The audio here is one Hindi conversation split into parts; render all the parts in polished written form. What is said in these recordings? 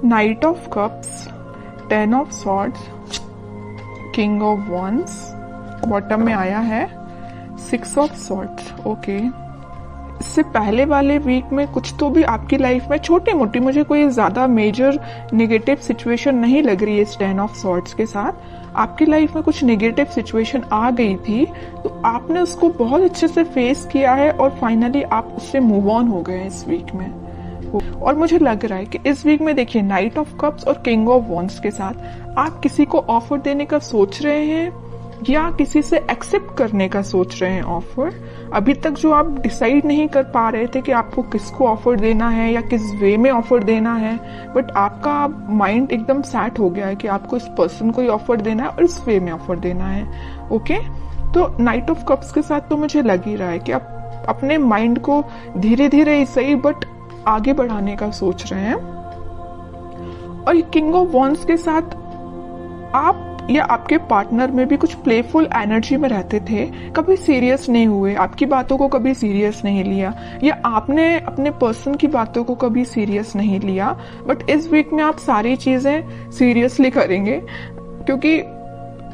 Night of cups, 10 of swords, king of wands, bottom में आया है 6 ऑफ सॉर्ड्स। ओके, इससे पहले वाले वीक में कुछ तो भी आपकी लाइफ में छोटी मोटी, मुझे कोई ज्यादा मेजर नेगेटिव सिचुएशन नहीं लग रही है इस 10 ऑफ सॉर्ड्स के साथ। आपकी लाइफ में कुछ नेगेटिव सिचुएशन आ गई थी तो आपने उसको बहुत अच्छे से फेस किया है और फाइनली आप उससे मूव ऑन हो गए इस वीक में। और मुझे लग रहा है कि इस वीक में देखिए नाइट ऑफ कप्स और किंग ऑफ वॉन्ड्स के साथ आप किसी को ऑफर देने का सोच रहे हैं या किसी से एक्सेप्ट करने का सोच रहे हैं ऑफर। अभी तक जो आप डिसाइड नहीं कर पा रहे थे कि आपको किसको ऑफर देना है या किस वे में ऑफर देना है, बट आपका माइंड एकदम सेट हो गया है कि आपको इस पर्सन को ही ऑफर देना है और इस वे में ऑफर देना है। ओके, तो नाइट ऑफ कप्स के साथ तो मुझे लग ही रहा है कि आप अपने माइंड को धीरे धीरे ही सही बट आगे बढ़ाने का सोच रहे हैं। और किंग ऑफ वॉन्ड्स के साथ आप या आपके पार्टनर में भी कुछ प्लेफुल एनर्जी में रहते थे, कभी सीरियस नहीं हुए, आपकी बातों को कभी सीरियस नहीं लिया या आपने अपने पर्सन की बातों को कभी सीरियस नहीं लिया। बट इस वीक में आप सारी चीजें सीरियसली करेंगे क्योंकि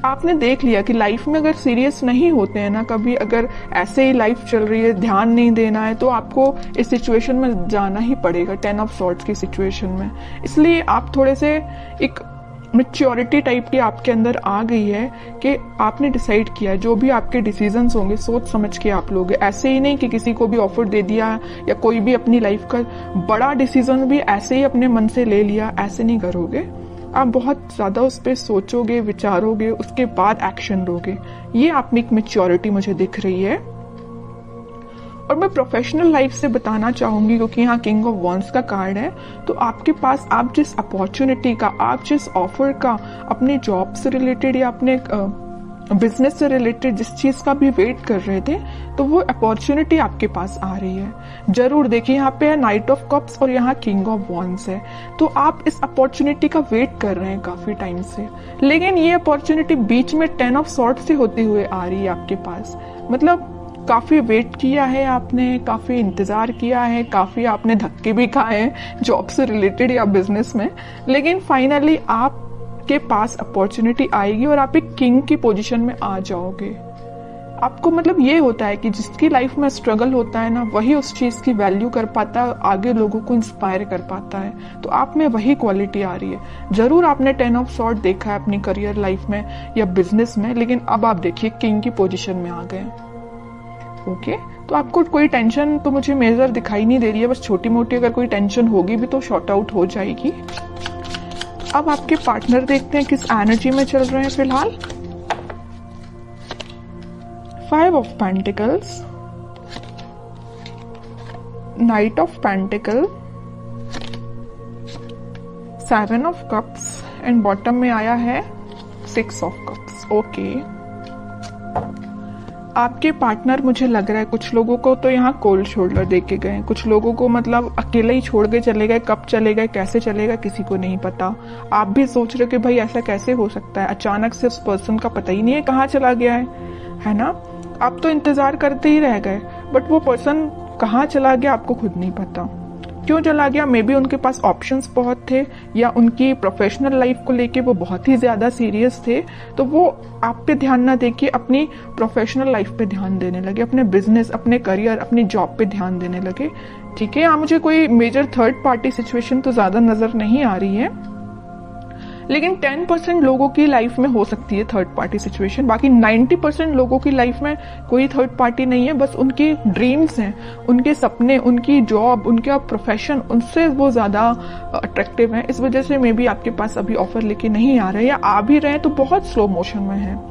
आपने देख लिया कि लाइफ में अगर सीरियस नहीं होते हैं ना, कभी अगर ऐसे ही लाइफ चल रही है, ध्यान नहीं देना है, तो आपको इस सिचुएशन में जाना ही पड़ेगा, 10 ऑफ सॉर्ड्स की सिचुएशन में। इसलिए आप थोड़े से एक मैच्योरिटी टाइप की आपके अंदर आ गई है कि आपने डिसाइड किया जो भी आपके डिसीजंस होंगे सोच समझ के आप लोगे। ऐसे ही नहीं कि किसी को भी ऑफर दे दिया या कोई भी अपनी लाइफ का बड़ा डिसीजन भी ऐसे ही अपने मन से ले लिया, ऐसे नहीं करोगे। आप बहुत ज्यादा उस पर सोचोगे, विचारोगे, उसके बाद एक्शन लोगे। ये आप में एक मैच्योरिटी मुझे दिख रही है। और मैं प्रोफेशनल लाइफ से बताना चाहूंगी क्योंकि यहाँ किंग ऑफ वॉन्ड्स का कार्ड है, तो आपके पास आप जिस अपॉर्चुनिटी का, आप जिस ऑफर का, अपने जॉब से रिलेटेड या अपने बिजनेस से रिलेटेड जिस चीज का भी वेट कर रहे थे, तो वो अपॉर्चुनिटी आपके पास आ रही है। जरूर देखिए यहाँ पे है नाइट ऑफ कप्स और यहाँ किंग ऑफ वॉन्ड्स है, तो आप इस अपॉर्चुनिटी का वेट कर रहे हैं काफी टाइम से, लेकिन ये अपॉर्चुनिटी बीच में 10 ऑफ सॉर्ड्स से होते हुए आ रही है आपके पास। मतलब काफी वेट किया है आपने, काफी इंतजार किया है, काफी आपने धक्के भी खाए हैं जॉब से रिलेटेड या बिजनेस में, लेकिन फाइनली आपके पास अपॉर्चुनिटी आएगी और आप एक किंग की पोजीशन में आ जाओगे। आपको मतलब ये होता है कि जिसकी लाइफ में स्ट्रगल होता है ना, वही उस चीज की वैल्यू कर पाता है, आगे लोगों को इंस्पायर कर पाता है। तो आप में वही क्वालिटी आ रही है। जरूर आपने 10 ऑफ सॉर्ड देखा है अपनी करियर लाइफ में या बिजनेस में, लेकिन अब आप देखिए किंग की पोजीशन में आ गए। ओके, तो आपको कोई टेंशन तो मुझे मेजर दिखाई नहीं दे रही है, बस छोटी मोटी अगर कोई टेंशन होगी भी तो शॉर्ट आउट हो जाएगी। अब आपके पार्टनर देखते हैं किस एनर्जी में चल रहे हैं फिलहाल। 5 of pentacles, night of pentacle, 7 of cups and bottom में आया है 6 ऑफ कप्स। ओके, आपके पार्टनर मुझे लग रहा है कुछ लोगों को तो यहाँ कोल्ड शोल्डर दे के गए, कुछ लोगों को मतलब अकेले ही छोड़ के चले गए। कब चले गए, कैसे चले गए, किसी को नहीं पता। आप भी सोच रहे हो कि भाई ऐसा कैसे हो सकता है, अचानक से उस पर्सन का पता ही नहीं है कहाँ चला गया है ना। आप तो इंतजार करते ही रह गए, बट वो पर्सन कहाँ चला गया आपको खुद नहीं पता। क्यों चला गया, मे बी उनके पास ऑप्शंस बहुत थे या उनकी प्रोफेशनल लाइफ को लेके वो बहुत ही ज्यादा सीरियस थे, तो वो आप पे ध्यान ना देके अपनी प्रोफेशनल लाइफ पे ध्यान देने लगे, अपने बिजनेस, अपने करियर, अपनी जॉब पे ध्यान देने लगे। ठीक है, यहाँ मुझे कोई मेजर थर्ड पार्टी सिचुएशन तो ज्यादा नजर नहीं आ रही है, लेकिन 10% लोगों की लाइफ में हो सकती है थर्ड पार्टी सिचुएशन। बाकी 90% लोगों की लाइफ में कोई थर्ड पार्टी नहीं है, बस उनकी ड्रीम्स हैं, उनके सपने, उनकी जॉब, उनका प्रोफेशन, उनसे वो ज्यादा अट्रैक्टिव है। इस वजह से मे बी आपके पास अभी ऑफर लेके नहीं आ रहे, या आ भी रहे तो बहुत स्लो मोशन में है।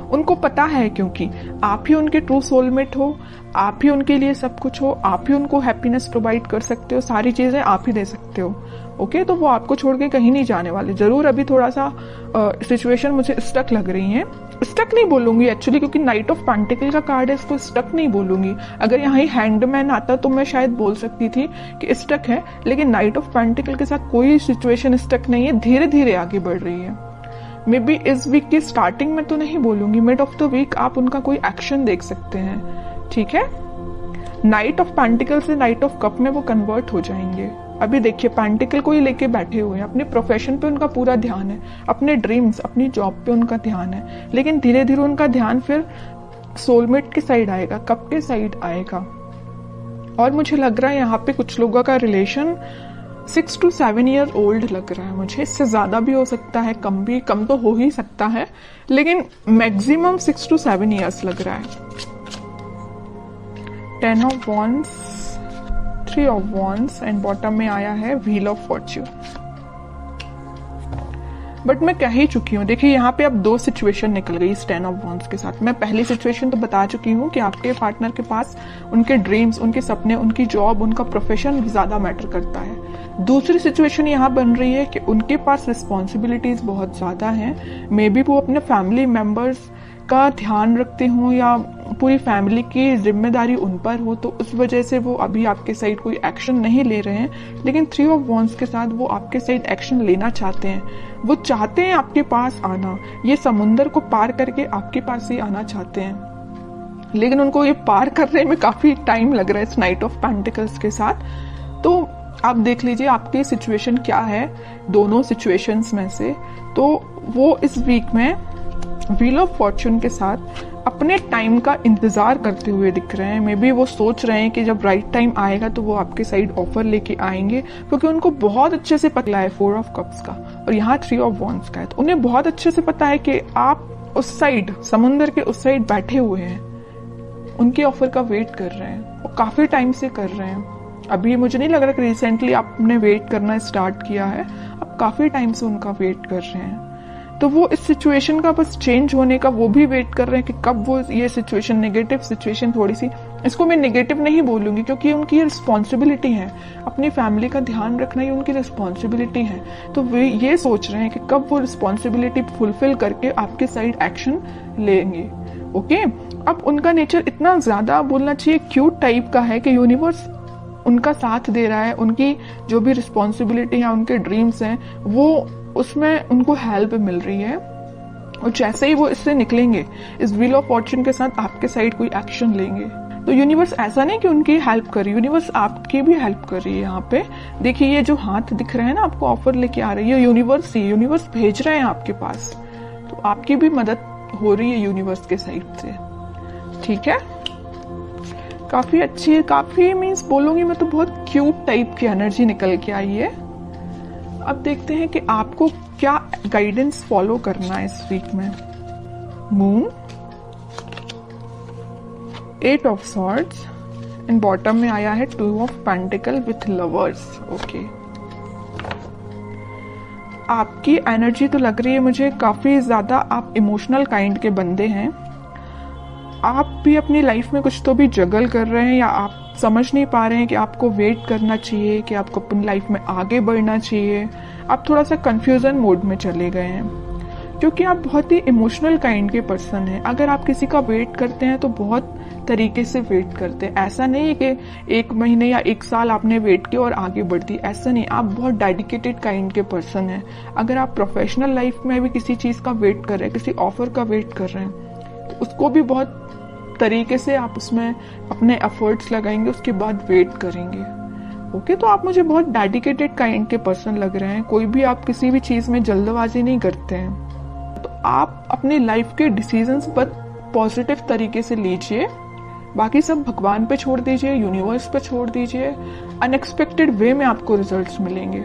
उनको पता है क्योंकि आप ही उनके ट्रू सोलमेट हो, आप ही उनके लिए सब कुछ हो, आप ही उनको हैप्पीनेस प्रोवाइड कर सकते हो, सारी चीजें आप ही दे सकते हो। ओके, तो वो आपको छोड़ के कहीं नहीं जाने वाले। जरूर अभी थोड़ा सा सिचुएशन मुझे स्टक लग रही है। स्टक नहीं बोलूंगी एक्चुअली, क्योंकि नाइट ऑफ पेंटिकल का कार्ड है, इसको स्टक नहीं बोलूंगी। अगर यहाँ ही हैंडमैन आता तो मैं शायद बोल सकती थी कि स्टक है, लेकिन नाइट ऑफ पेंटिकल के साथ कोई सिचुएशन स्टक नहीं है, धीरे धीरे आगे बढ़ रही है। मे बी इस वीक की स्टार्टिंग में तो नहीं बोलूंगी, मिड ऑफ द वीक आप उनका कोई एक्शन देख सकते हैं। ठीक है, नाइट ऑफ पेंटिकल से नाइट ऑफ कप में वो कन्वर्ट हो जाएंगे। अभी देखिए पेंटिकल को ही लेके बैठे हुए हैं, अपने प्रोफेशन पे उनका पूरा ध्यान है, अपने ड्रीम्स, अपनी जॉब पे उनका ध्यान है, लेकिन धीरे धीरे उनका ध्यान फिर सोलमेट के साइड आएगा, कब के साइड आएगा। और मुझे लग रहा है यहाँ पे कुछ लोगों का रिलेशन 6 to 7 ईयर ओल्ड लग रहा है मुझे, इससे ज्यादा भी हो सकता है, कम तो हो ही सकता है, लेकिन मैक्सिमम 6 to 7 ईयर्स लग रहा है। 10 of Wands, 3 of Wands and bottom में आया है व्हील ऑफ फॉर्च्यून। बट मैं कह ही चुकी हूँ, देखिए यहाँ पे अब 2 सिचुएशन निकल गई इस 10 ऑफ Wands के साथ। मैं पहली सिचुएशन तो बता चुकी हूँ कि आपके पार्टनर के पास उनके ड्रीम्स, उनके सपने, उनकी जॉब, उनका प्रोफेशन ज्यादा मैटर करता है। दूसरी सिचुएशन यहाँ बन रही है कि उनके पास रिस्पॉन्सिबिलिटीज बहुत ज्यादा हैं, मे बी वो अपने फैमिली मेंबर्स का ध्यान रखते हों या पूरी फैमिली की जिम्मेदारी उन पर हो, तो उस वजह से वो अभी आपके साइड कोई एक्शन नहीं ले रहे हैं। लेकिन 3 ऑफ Wands के साथ वो आपके साइड एक्शन लेना चाहते हैं, वो चाहते हैं आपके पास आना, ये समुंदर को पार करके आपके पास ही आना चाहते हैं, लेकिन उनको ये पार करने में काफी टाइम लग रहा है इस नाइट ऑफ पेंटिकल्स के साथ। तो आप देख लीजिए आपकी सिचुएशन क्या है दोनों सिचुएशंस में से। तो वो इस वीक में व्हील ऑफ फॉर्च्यून के साथ अपने टाइम का इंतजार करते हुए दिख रहे हैं। मे बी वो सोच रहे हैं कि जब राइट टाइम आएगा तो वो आपके साइड ऑफर लेके आएंगे, क्योंकि उनको बहुत अच्छे से पता है 4 ऑफ कप्स का और यहाँ 3 ऑफ Wands का है। तो उन्हें बहुत अच्छे से पता है कि आप उस साइड, समुंदर के उस साइड बैठे हुए हैं, उनके ऑफर का वेट कर रहे हैं, वो काफी टाइम से कर रहे हैं। अभी मुझे नहीं लग रहा कि रिसेंटली आपने वेट करना स्टार्ट किया है, आप काफी टाइम से उनका वेट कर रहे हैं। तो वो इस सिचुएशन का बस चेंज होने का वो भी वेट कर रहे हैं कि कब वो ये सिचुएशन, नेगेटिव सिचुएशन, थोड़ी सी, इसको मैं नेगेटिव नहीं बोलूंगी क्योंकि उनकी रिस्पॉन्सिबिलिटी है, अपनी फैमिली का ध्यान रखना ही उनकी रिस्पॉन्सिबिलिटी है। तो वे ये सोच रहे हैं कि कब वो रिस्पॉन्सिबिलिटी फुलफिल करके आपके साइड एक्शन लेंगे। ओके, अब उनका नेचर इतना ज्यादा बोलना चाहिए क्यूट टाइप का है कि यूनिवर्स उनका साथ दे रहा है, उनकी जो भी रिस्पॉन्सिबिलिटी है, उनके ड्रीम्स हैं, वो उसमें उनको हेल्प मिल रही है। और जैसे ही वो इससे निकलेंगे, इस व्हील ऑफ फॉर्च्यून के साथ आपके साइड कोई एक्शन लेंगे, तो यूनिवर्स ऐसा नहीं कि उनकी हेल्प कर रही है, यूनिवर्स आपकी भी हेल्प कर रही है। यहाँ पे देखिए ये जो हाथ दिख रहे हैं ना, आपको ऑफर लेके आ रही है यूनिवर्स, ही यूनिवर्स भेज रहे हैं आपके पास, तो आपकी भी मदद हो रही है यूनिवर्स के साइड से। ठीक है, काफी अच्छी है, काफी मीन्स बोलूंगी मैं तो बहुत क्यूट टाइप की एनर्जी निकल के आई है। अब देखते हैं कि आपको क्या गाइडेंस फॉलो करना है इस वीक में। Moon, 8 of swords and bottom में आया है 2 of pentacle with lovers. Okay, आपकी एनर्जी तो लग रही है मुझे काफी ज्यादा आप इमोशनल काइंड के बंदे हैं। आप भी अपनी लाइफ में कुछ तो भी जगल कर रहे हैं, या आप समझ नहीं पा रहे हैं कि आपको वेट करना चाहिए, कि आपको अपनी लाइफ में आगे बढ़ना चाहिए। आप थोड़ा सा कंफ्यूजन मोड में चले गए हैं, क्योंकि आप बहुत ही इमोशनल काइंड के पर्सन हैं। अगर आप किसी का वेट करते हैं तो बहुत तरीके से वेट करते हैं, ऐसा नहीं है कि 1 महीने या 1 साल आपने वेट किया और आगे बढ़ दी, ऐसा नहीं। आप बहुत डेडिकेटेड काइंड के पर्सन हैं। अगर आप प्रोफेशनल लाइफ में भी किसी चीज का वेट कर रहे हैं, किसी ऑफर का वेट कर रहे हैं, तो उसको भी बहुत तरीके से आप उसमें अपने एफर्ट्स लगाएंगे, उसके बाद वेट करेंगे। ओके, तो आप मुझे बहुत डेडिकेटेड काइंड के पर्सन लग रहे हैं। कोई भी आप किसी भी चीज में जल्दबाजी नहीं करते हैं। तो आप अपनी लाइफ के डिसीजंस पर पॉजिटिव तरीके से लीजिए, बाकी सब भगवान पे छोड़ दीजिए, यूनिवर्स पे छोड़ दीजिए। अनएक्सपेक्टेड वे में आपको रिजल्ट्स मिलेंगे।